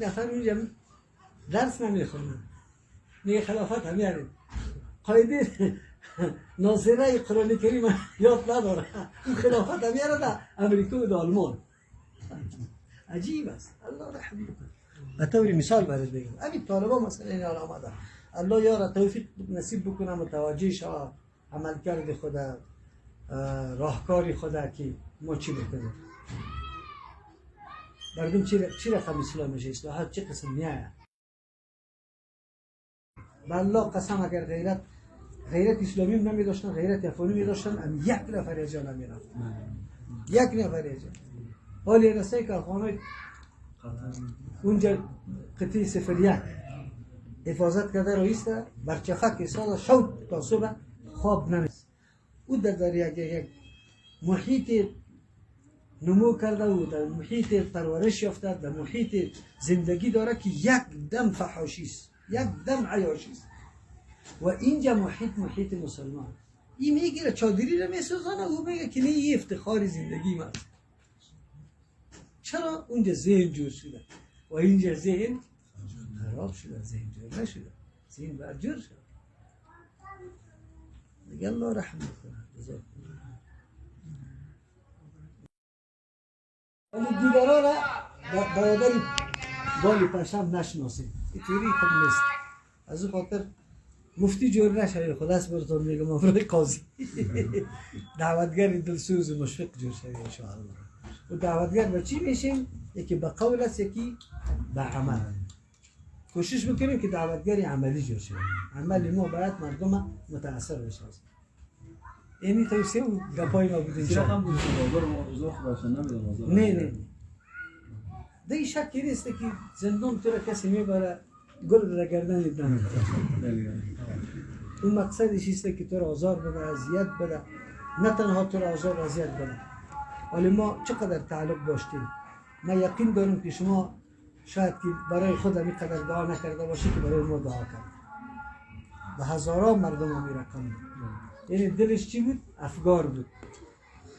نفر اونجا درس نمیخونه میگه خلافت همیاره قاعده ناظره قرآن کریم یاد نداره اون خلافت همیاره در امریکا و در آلمان. عجیب است. الله رحم کنه. به طور مثال برات بگم همین طالبا مثلا این حال آمده الله یارا توفیق نصیب بکنه متوجه شود عملکرد خدا راهکاری خدا که ما چی بکنیم مردم چی رقم اسلام میشه اصلاحات چه قسم میایه بالله قسم اگر غیرت اسلامی نمی داشتن غیرت افغانی می داشتن هم یک نفر از جا نمی رفت یک نفر از جا حالی رسه که افغانای اونجا قطعه 01 حفاظت کرده رئیسته برچفک سال شود تا صبح خواب نمیست او در یک محیط نمو کرده و در محیط پرورش یافته در محیط زندگی داره که یک دم فحاشی است یک دم عیاشی است و اینجا محیط مسلمان این میگیره چادری رو میسوزانه او میگه که این افتخار زندگی من چرا اونجا ذهن جور شده و اینجا ذهن خراب شده ذهن جور نشده ذهن برجور شده دیگه الله رحم کنه ولی دیگران را برادری بالی پرشم نشناسید اینطوری خب نیست از اون خاطر مفتی جور نشه خلاص براتون میگم افراد قاضی دعوتگر دلسوز و مشفق جور شده انشاءالله و دعوتگر به چی میشیم؟ یکی به قول است یکی به عمل کوشش میکنیم که دعوتگری عملی جور شده عملی ما باید مردم متاثر بشه اینی توصیه و گپای ما بود انشاءالله نه دیگه شکی نیست که زندان تو را کسی میبره گل را گردن نمیده اون مقصدش است که تو را آزار بده اذیت بده نه تنها تو را آزار اذیت بده ولی ما چقدر تعلق داشتیم من یقین دارم که شما شاید که برای خود همی قدر دعا نکرده باشید که برای ما دعا کرد به هزاران مردم همی رقم یعنی دلش چی بود؟ افگار بود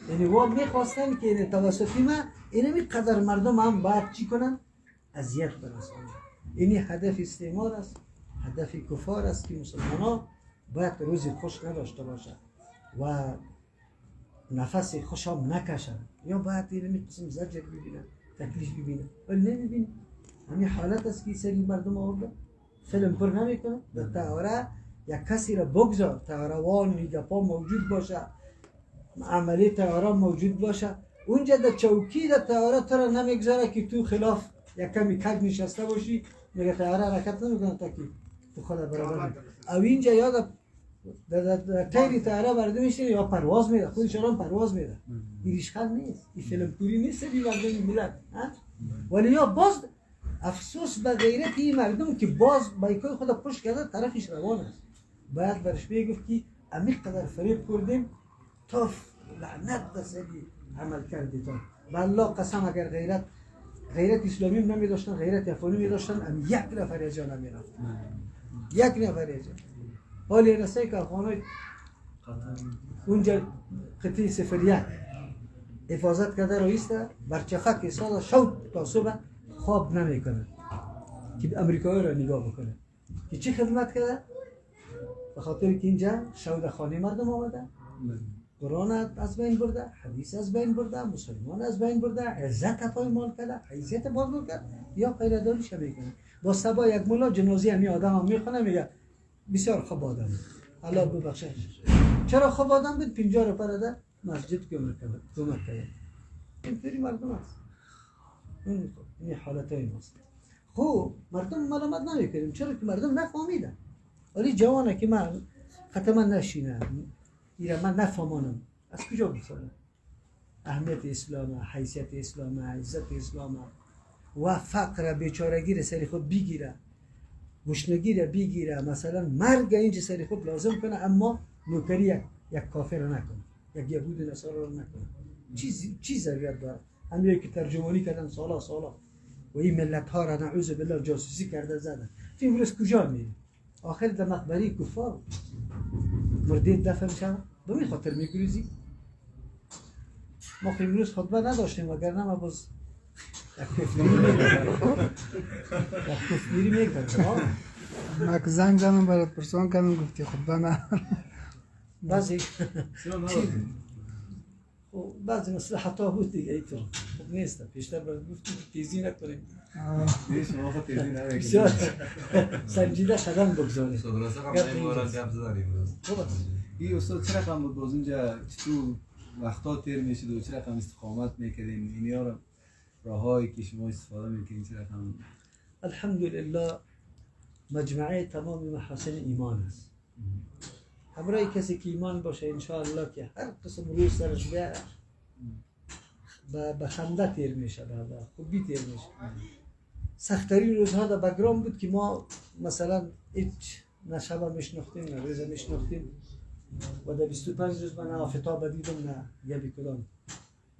یعنی و میخواستن که این توسطی ما اینمی قدر مردم هم باید چی کنن؟ اذیت برسانن اینی هدف استعمار است هدف کفار است که مسلمان ها باید روزی خوش نداشته باشد و نفس خوش هم نکشن یا باید اینمی قسم زجر ببینن تکلیف ببینن ولی نمیبینن همین حالت است که سری مردم آورده فیلم پر نمیکنه در تهاره یک کسی را بگذار تهروان میگپا موجود باشه عملی تهاره موجود باشه اونجا در چوکی در تهاره تو را نمیگذاره که تو خلاف یک کمی کج نشسته باشی میگه تهاره حرکت نمیکنه تا که تو خود برابر او اینجا یاد در تیری تهاره برده میشه یا پرواز میده خودش هم پرواز میده این اشکال نیست این فیلم پوری نیست این مردم ملت ولی یا باز افسوس به غیرت این مردم که باز بایکای خود پشت کرده طرفش روان است باید برش بگفت که عمیق قدر فریب کردیم تا لعنت بسری عمل کردی تا والله قسم اگر غیرت اسلامی نمی داشتن غیرت افغانی می داشتن هم یک نفر از جا نمی رفت یک نفر از جا حالی رسه که افغانای اونجا قطعه 01 حفاظت کرده رئیسته برچفک سال شود تا صبح خواب نمی کنه که امریکایی را نگاه بکنه که چی خدمت کرده؟ به خاطر که اینجا شود خانه مردم آمده قرآن از بین برده حدیث از بین برده مسلمان از بین برده عزت پایمال کرده حیثیت پایمال کرده یا غیرداری شبیه کنه با سبا یک مولا جنازی همی آدم هم میخونه میگه بسیار خوب آدم الله ببخشه چرا خوب آدم بود 50 روپیه ده مسجد کمک کرده اینطوری مردم هست این حالت های ماست خوب مردم ملامت نمیکنیم چرا که مردم نفهمیدن ولی جوانه که من ختما نشینه ایره من نفهمانم از کجا بفهمم اهمیت اسلام حیثیت اسلام عزت اسلام و فقر بیچارگی را سری خود بگیره گشنگی را بگیره مثلا مرگ اینجا سری خود لازم کنه اما نوکری یک کافر را نکنه یک یهود نصارا را نکنه چی ضرورت داره همین که ترجمانی کردن سالا و این ملت ها را نعوذ بالله جاسوسی کرده زدن تو امروز کجا میری آخر در مقبره کفار مردید دفن شد به می خاطر میگریزی ما امروز خطبه نداشتیم وگرنه ما باز کفگیری میکنه. ما که زنگ زدم برات پرسان کردم گفتی خطبه نه. بعضی بعضی مصلحت‌ها بود دیگه اینطور خوب نیست. پیشتر باید گفتیم تیزی نکنیم. شما خود تیزی نکنیم. بسیار سنجیده قدم بگذاریم. درسته قبل باران گپ زدیم. خوب است. این استاد چه رقم بود باز اونجا چطور وقتا تیر میشید و چه رقم استقامت میکردین؟ اینیا رو راهایی که شما استفاده میکنین چه رقم؟ الحمدلله مجموعه تمام محاسن ایمان است. همراه کسی که ایمان باشه انشاءالله که هر قسم روز سرش بیاره به خنده تیر میشه، به خوبی تیر میشه. سخت‌ترین روزها در بگرام بود که ما مثلا هیچ نه شب میشناختیم نه روز میشناختیم و در 25 روز من نه آفتاب دیدم نه یبی کدام.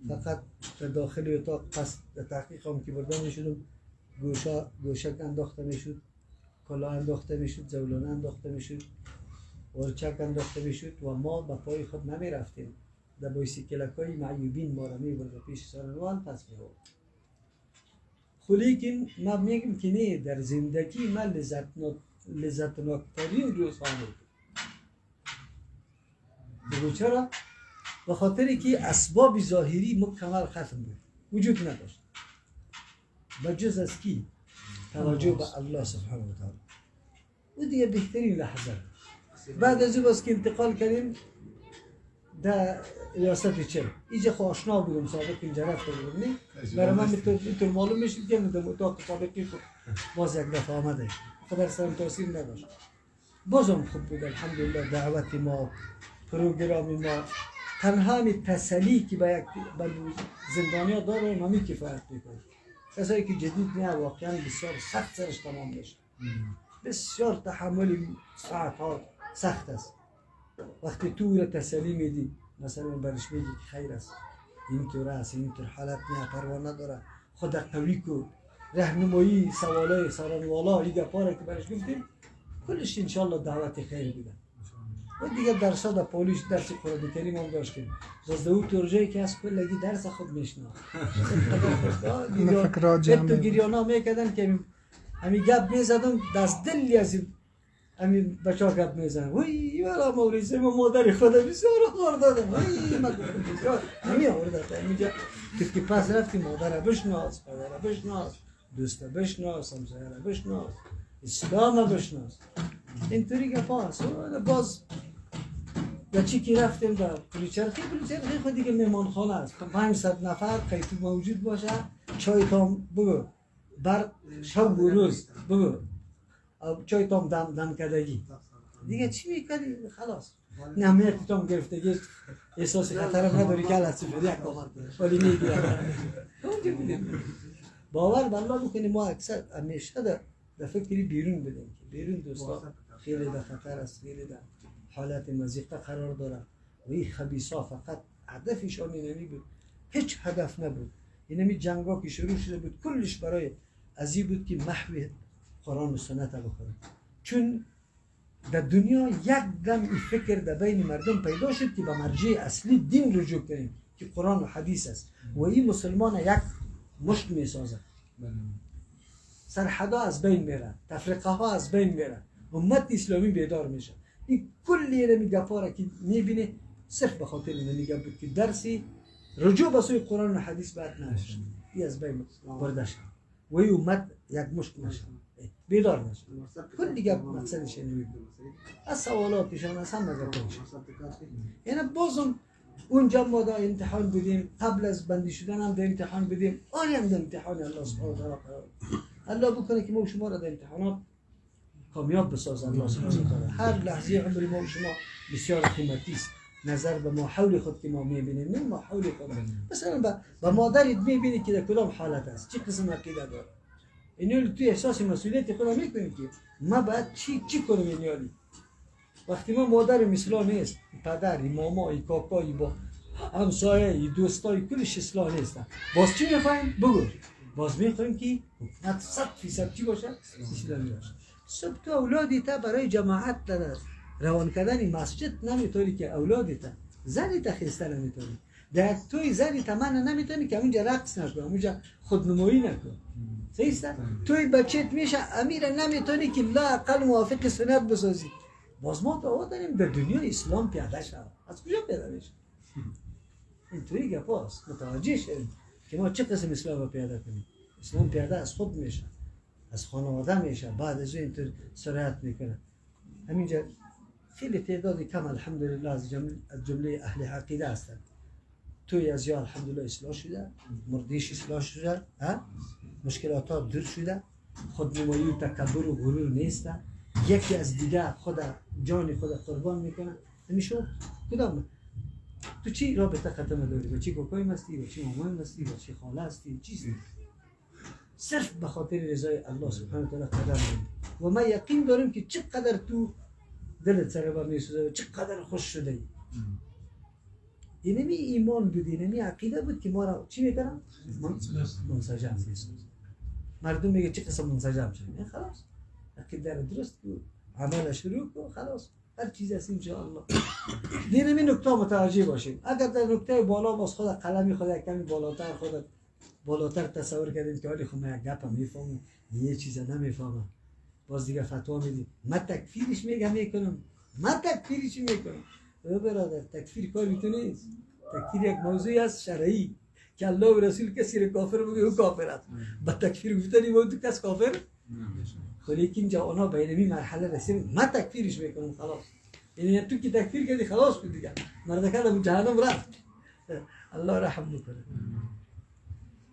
فقط در داخل اتاق پس در تحقیق هم که برده میشدم گوشک انداخته میشد، کلاه انداخته میشد، زولانه انداخته میشد، ورچک انداخته میشد و ما به پای خود نمی رفتیم. در بایسیکلکای معیوبین ما را می برده پیش سرنوان پس می برد. لیکن ما میگم که نه، در زندگی من لذتناکترین روزها بود. بگو چرا؟ به خاطری که اسباب ظاهری مکمل ختم بود، وجود نداشت. بجز از کی؟ توجه به الله سبحانه و تعالی. و دیگه بهترین لحظه. بعد از اون که انتقال کردیم در ریاست چل اینجا خو آشنا بودم، سابق اینجا رفته بودم نه؟ برای من اینطور معلوم میشد که در اتاق سابقی باز یک دفعه آمده خبر سرم تاثیر نداشت. بازم خوب بود الحمدلله. دعوت ما، پروگرام ما، تنها تسلی که به زندانیا داریم همین کفایت میکنه. کسایی که جدید نه واقعا بسیار سخت سرش تمام میشه. بسیار تحمل ساعتها سخت است. وقتی تو را تسلی میدی مثلا برش میگی که خیر است، اینطور است، اینطور حالت نه، پروا نداره، خود قوی کن، راهنمایی سوالای سرانوالا این گپا که برش گفتیم کلش انشالله دعوت خیر بوده. و دیگه درس در پولیس درس قرآن کریم هم داشتیم. باز او ترجایی که از کلگی درس خود میشنه. تو گریانا میکردن که همین گپ میزدم دست دلی از همین بچه ها گپ میزنن وی والا موریزه ما مادر خدا بسیار خور دادم وی ما بسیار همین آورده اینجا که پس رفتیم مادر بشناس، پدر بشناس، دوست بشناس، همسایه بشناس، اسلام بشناس. اینطوری گپا هست. باز یا چی که رفتیم در پلیچرخی خود دیگه میمان خانه است. 500 نفر قیتو موجود باشه، چای تام بگو بر شب و روز بگو چای تام دم کردگی دیگه چی میکنی خلاص. نمیت تام گرفتگی احساس خطرم نداری که الان سفری اکامت ولی میگیره. باور به الله بکنی ما اکثر همیشه در فکری بیرون بدیم که بیرون دوستا خیلی در خطر است، خیلی در حالت مزیقه قرار داره و این خبیثا فقط هدفشان اینمی بود، هیچ هدف نبود. اینمی جنگا که شروع شده بود کلش برای ازی بود که محو قرآن و سنت بکنه. چون در دنیا یک دم این فکر در بین مردم پیدا شد که به مرجع اصلی دین رجوع کنیم که قرآن و حدیث است و این مسلمان یک مشت می سازد. سرحدا از بین میره، تفرقه ها از بین میره، امت اسلامی بیدار میشه. این کلی اینمی گفاره که میبینه صرف به خاطر اینمی گفت بود که درسی رجوع به سوی قرآن و حدیث باید نشه. این از بین برده شد و این امت یک مشت نشه، بیدار نشه. کل دیگه مقصدش اینه از سوالاتشان از همه گفتنش. یعنی بازم اونجا ما در امتحان بودیم، قبل از بندی شدن هم در امتحان بودیم، آنی هم در امتحان الله سبحانه و تعالی الله بکنه که ما شما را در امتحانات کامیاب بسازه. الله سبحانه و تعالی هر لحظه عمر ما و شما بسیار قیمتی است. نظر به ما حول خود که ما میبینیم، نه ما حول خود مثلا به مادرت میبینی که در کدام حالت است، چه قسم عقیده داره. اینو تو احساس مسئولیت خود میکنیم که ما باید چی کنم. اینیالی وقتی ما مادر مثلا نیست، پدر، ماما، کاکا، با همسایه، دوستای کلش اصلاح نیستن، باز چی میخوایم بگو؟ باز میخوایم که حکومت 100% چی باشه؟ اسلامی باشه. صبح تو اولادی تا برای جماعت روان کردن مسجد نمیتونی که اولادی تا زنی تا خسته نمیتونی. در توی زنی تمنا نمیتونی که اونجا رقص نکن، اونجا خودنمایی نکن. صحیح است؟ توی بچت میشه امیر نمیتونی که لا اقل موافق سنت بسازی. باز ما دعوا داریم در دنیا اسلام پیاده شود. از کجا پیاده میشه؟ اینطوری گپاست. متوجه شدیم که ما چه قسم اسلام رو پیاده کنیم. اسلام پیاده از خود میشه، از خانواده میشه، بعد از اینطور سرایت میکنه. همینجا خیلی تعدادی کم الحمدلله از جمله اهل عقیده هستند. توی از یا الحمدلله اصلاح شده، مردیش اصلاح شده، مشکلات ها دور شده، خودنمایی و تکبر و غرور نیست، یکی از دیگر خود جان خود قربان میکنه. همیشه کدام تو چی رابطه ختم داری؟ با چی کوکای مستی؟ با چی مامان مستی؟ با چی خاله هستی؟ چیست؟ صرف به خاطر رضای الله سبحانه و تعالی قدم می‌کنی. و ما یقین دارم که چقدر تو دلت سر بر میسوزه و چقدر خوش شده ای. اینمی ایمان بود، اینمی عقیده بود که ما را چی میکنم؟ منسجم میسوزه. مردم میگه چه قسم منسجم شدیم؟ خلاص عقیده را درست کو، عمل شروع کو، خلاص هر چیز هست انشاءالله. اینمی نکته متوجه باشیم. اگر در نکته بالا باز خود قلمی خود کمی بالاتر تصور کردیم که حالی خب من یک گپ میفهمم یه چیز نمیفهمم، باز دیگه فتوا میدیم من تکفیرش میکنم. برادر تکفیر کار میتونی؟ تکفیر یک موضوعی است شرعی که الله و رسول کسی رو کافر بگه او کافر است. با تکفیر گفتنی با تو کس کافر؟ لیکن جوانا به اینمی مرحله رسید من تکفیرش میکنم خلاص. یعنی تو که تکفیر کردی خلاص بود دیگه، مرد کردم جهنم رفت. الله رحم بکنه.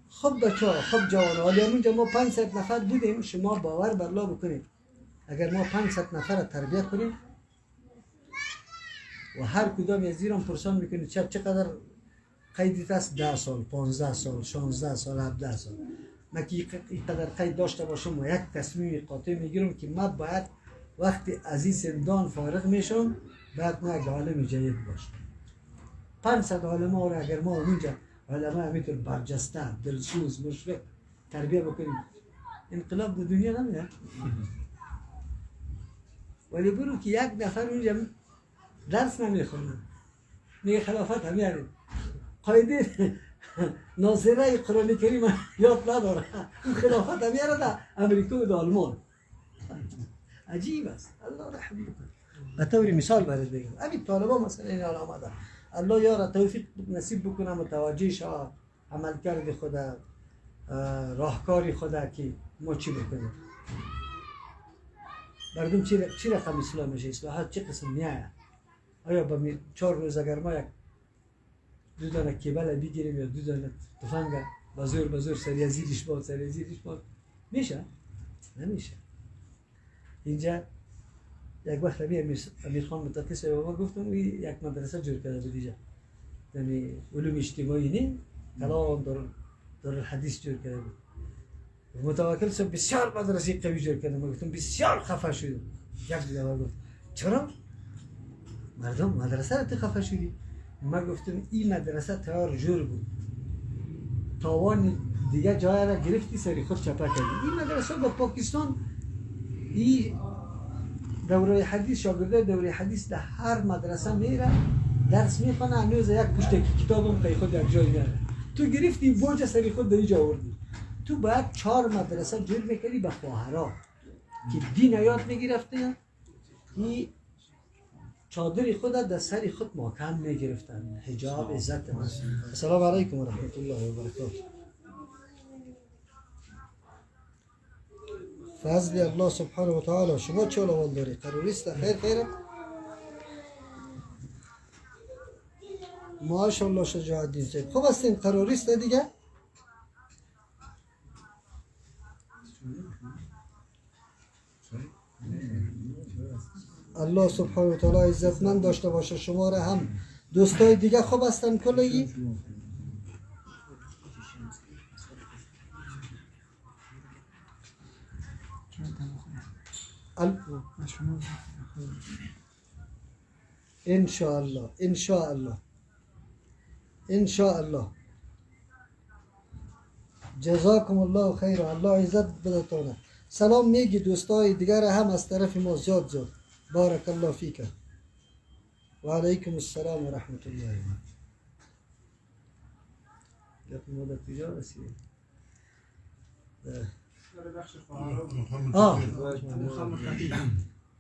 خب بچه‌ها، خب جوانا، ولی همونجا ما 500 نفر بودیم. شما باور بر الله بکنید اگر ما 500 نفر را تربیت کنیم و هر کدام از ایران پرسان میکنید چقدر قیدیت است؟ 10 سال، 15 سال، 16 سال، 17 سال. من که اینقدر قید داشته باشم و یک تصمیم قاطع میگیرم که من باید وقتی از این زندان فارغ میشم بعد ما یک عالم جدید باشم. 500 علما را اگر ما اونجا علما همینطور برجسته، دلسوز، مشفق تربیه بکنیم انقلاب در دنیا نمیاد. ولی برو که یک نفر اونجا درس نمیخونه میگه خلافت همیاره قاعده ناظره قرآن کریم یاد نداره، اون خلافت همیاره در امریکا و در آلمان. عجیب است. الله رحم بکنه. به طور مثال برات بگم همین طالبا مثلا این حال آمده، الله یارا توفیق نصیب بکنه متوجه شود عملکرد خدا، راهکاری خدا که ما چی بکنیم. مردم چی رقم اصلاح میشه؟ اصلاحات چه قسم میایه؟ آیا با 4 روز اگر ما یک دو دانه کیبل بگیریم یا 2 دانه تفنگ بزرگ سری زیرش باد میشه؟ نمیشه. اینجا یک وقت امیر خان متقی صاحب ما گفتم یک مدرسه جور کرده بود اینجا، یعنی علوم اجتماعی نه کلام در حدیث جور کرده بود. متوکل صاحب بسیار مدرسه قوی جور کرده. ما گفتم بسیار خفه شدم. یک دیگه گفت چرا؟ مردم مدرسه رو خفه شدی؟ ما گفتم این مدرسه تیار جور بود، تاوان دیگه جای را گرفتی سری خود چپه کردی. این مدرسه با پاکستان این دوره حدیث، شاگرده دوره حدیث در هر مدرسه میره درس میخونه، هنوز یک پشت کتابم پای خود یک جای میاره. تو گرفتی بوج سری خود در اینجا آوردی. تو باید 4 مدرسه جور میکردی به خواهرها که دین یاد میگرفتن، این چادر خود در سر خود محکم میگرفتن، حجاب عزت ما. السلام علیکم و رحمت الله و برکاته. فضل الله سبحانه و تعالی. شما چه احوال داری؟ تروریست خیره؟ ماشاءالله شجاع الدین صاحب خوب هستین. تروریست دیگه؟ الله سبحانه و تعالی عزتمند داشته باشه شما را هم. دوستای دیگه خوب هستن کلگی؟ انشاءالله انشاءالله انشاءالله. جزاکم الله خیر. الله عزت بدتونه. سلام میگی دوستای دیگر هم از طرف ما زیاد. بارک الله فیک. و علیکم السلام و رحمت الله. گپ ما در کجا رسید؟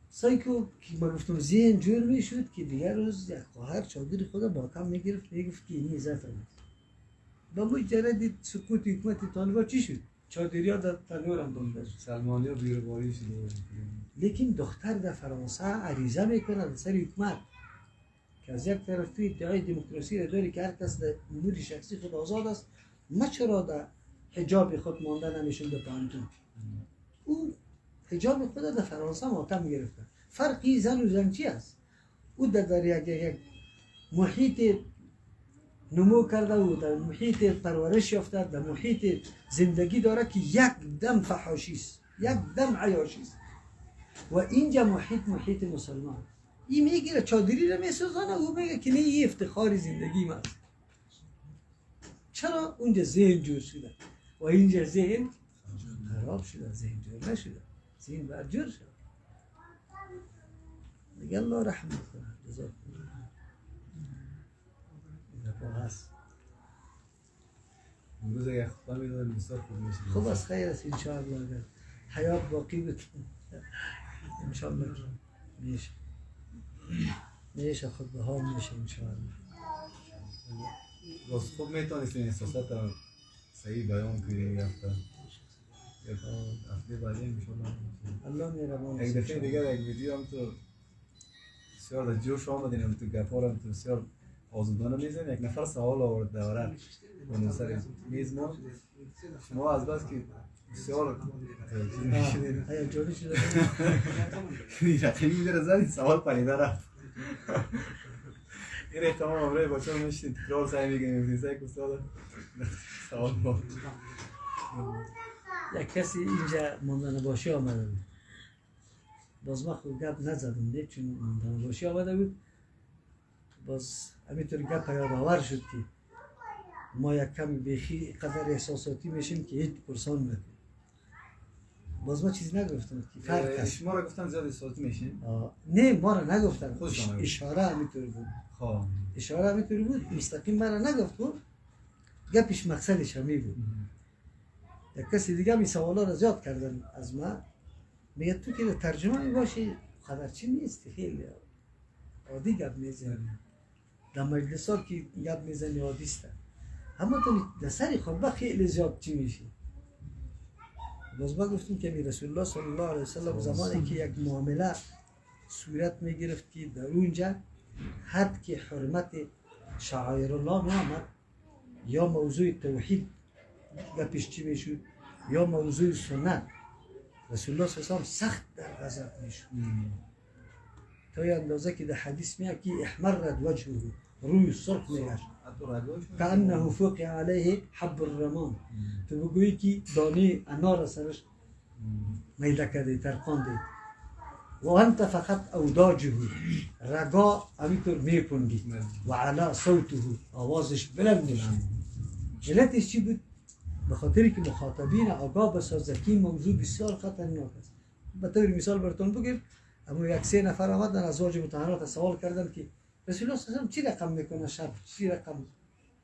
سایکو که ما گفتم ذهن جور میشد که دیگر روز یک خواهر چادر خود با کم میگرفت میگفت که اینی عزت هم با مجرد سکوت حکومت طالبان چی شد؟ چادری ها در تنور انداخته شد. سلمانی ها بیروباری شده. لیکن دختر در فرانسه عریضه میکنه در سر حکومت که از یک طرف توی ادعای دموکراسی را داری که هر کس در امور شخصی خود آزاد است، ما چرا در حجاب خود مانده نمیشون در پانتون؟ او حجاب خود در فرانسه ماتم گرفته. فرقی زن و زن چی است؟ او در یک محیط نمو کرده و در محیط پرورش یافته، در محیط زندگی داره که یک دم فحاشی است، یک دم عیاشی است. و اینجا محیط مسلمان این میگیره چادری رو میسوزانه و میگه که نه این افتخار زندگی من است. چرا؟ اونجا ذهن جور شده و اینجا ذهن خراب شده، ذهن جور نشده، ذهن برجور شده. دیگه الله رحمت کنه. جزاکم الله. امروز اگه خطبه میدادن بسیار خوب میشه. خوب است، خیر است انشاءالله. اگر حیات باقی بود انشاءالله میشه خطبه ها میشه انشاءالله. راست خوب میتونستین احساسات رو صحیح بیان کنیم یه هفته بعدی انشاءالله. الله میرمان. یک دفعه دیگر یک ویدیو هم تو بسیار در جوش آمدین هم تو گپار هم تو بسیار آزادانه میزن. یک نفر سوال آورد دوره اون سر میز ما شما از بس که بسیار هیجانی شده رقیمی میداره زدید سوال پریده رفت. این احتمال امروی بچه هم میشتید تکرار سعی میگنیم دیسته که استاد سوال با یک کسی اینجا ماندن باشی آمده بود. باز ما خود گپ نزدم نه چون ماندن باشی آمده بود. باز همینطور گپ یادآور شد که ما یک کمی بیخی قدر احساساتی میشیم که هیچ پرسان نکنیم. باز ما چیزی نگفتم که فرق است. شما را گفتن زیاد احساساتی میشین؟ نه ما را نگفتن، خودشان اشاره همینطور بود. خواه اشاره همینطور بود، مستقیم من را نگفت بود. گپش مقصدش همی بود. یک کسی دیگه می سوالا را زیاد کردن از ما. میگه تو که ترجمه می باشی خبرچی نیستی، خیلی عادی گپ میزنی. در مجلس ها که گپ میزنی عادی است. اما تو در سر خطبه خیلی زیاد چی میشی. باز ما گفتیم که رسول الله صلی الله علیه وسلم زمانی که یک معامله صورت میگرفت که در اونجا حد که حرمت شعائر الله میامد، یا موضوع توحید گپش چی میشود یا موضوع سنت، رسول الله صلی الله علیه وسلم سخت در غضب میشود. تا اندازه که در حدیث میاد که احمرت وجهه، روی سرخ میگشت کانه فوقع علیه حب الرمان. تو بگویی که دانه انار سرش میده کرده ترقانده و انت فقط اوداجه، رگا همینطور میپنگی و علا صوته، آوازش بلند میشد. علتش چی بود؟ به خاطری که مخاطبین آگاه بسازه که این موضوع بسیار خطرناک است. به طور مثال براتون بگم، اما یک 3 نفر آمدن ازواج مطهرات سوال کردن که رسول الله صلی الله علیه و چی رقم میکنه شب، چی رقم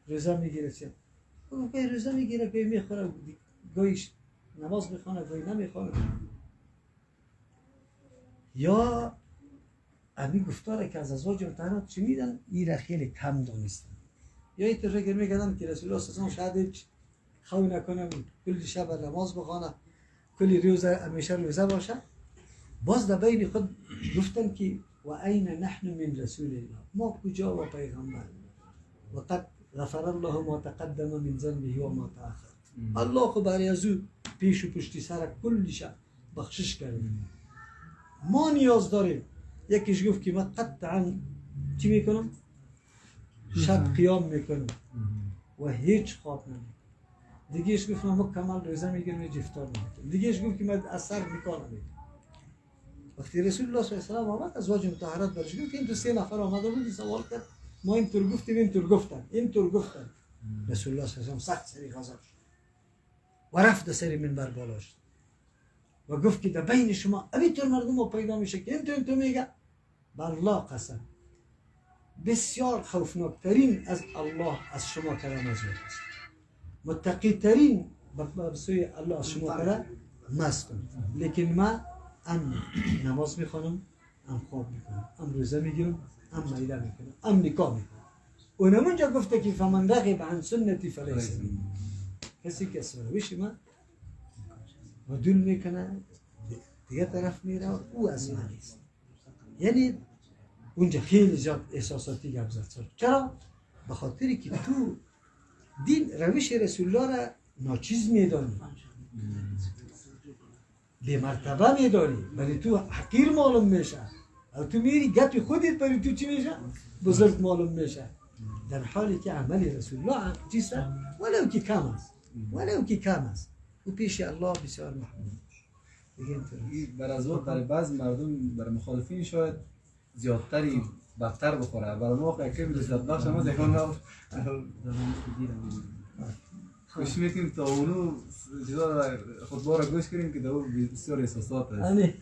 روزه میگیره؟ چی گوی روزه میگیره، گوی میخوره، گویش نماز میخونه، گوی نمیخونه. یا امی گفتاره که از ازواج مطهرات چی میدن این را خیلی کم دانستن. یا این طور فکر میکردن که رسول الله صلی الله علیه و شاید هیچ خوی نکنه، کل شب نماز بخونه، کل روز همیشه روزه باشه. باز در بین خود گفتن که و این نحن من رسول الله، ما کجا و پیغمبر و قد غفر الله ما تقدم من ذنبه و ما تأخر. الله خو برای از او پیش و پشتی سر کلش بخشش کرده. ما نیاز داریم. یکیش گفت که من قطعا چی میکنم؟ شب قیام میکنم و هیچ خواب نمیکنم. دیگهش گفت من مکمل روزه میگیرم هیچ افطار نمیکنم. دیگهش گفت که من اثر میکنم. وقتی رسول الله صلی الله علیه و آله آمد ازواج مطهرات برش گفت، این تو 3 نفر آمده بود سوال کرد، ما اینطور گفتیم اینطور گفتن. رسول الله صلی الله علیه و سخت سری غضب شد و رفت سری منبر بالا شد و گفت که در بین شما همینطور مردم پیدا میشه که اینطور میگه. بالله قسم بسیار خوفناکترین از الله از شما کلام از است. متقی ترین به سوی الله شما کرده مستم، لیکن ما هم نماز میخوانم، هم خواب میکنم، هم روزه میگیرم، هم میله میکنم، هم نکاح میکنم. اونمونجا گفته که فمن رغب عن سنتی فلیس منی. کسی که سروش من و دل میکنه دیگه طرف میره و او از من نیست. یعنی اونجا خیلی زیاد احساساتی گپ زد. چرا؟ به خاطری که تو دین روش رسول الله را ناچیز میدانی، به مرتبه میدانی، ولی تو حقیر معلوم میشه. او تو میری گپی خودت برای تو چی میشه؟ بزرگ معلوم میشه. در حالی که عمل رسول الله چیسته ولو که کم است، ولو که کم است و پیش الله بسیار محمود. برای از برای بعض مردم، برای مخالفین شاید زیادتری بدتر بخوره. برای ما که لذت بخش ما دیگه خوش میکنیم تا اونو چیزا خطبه را گوش کنیم که دو بسیار احساسات هست.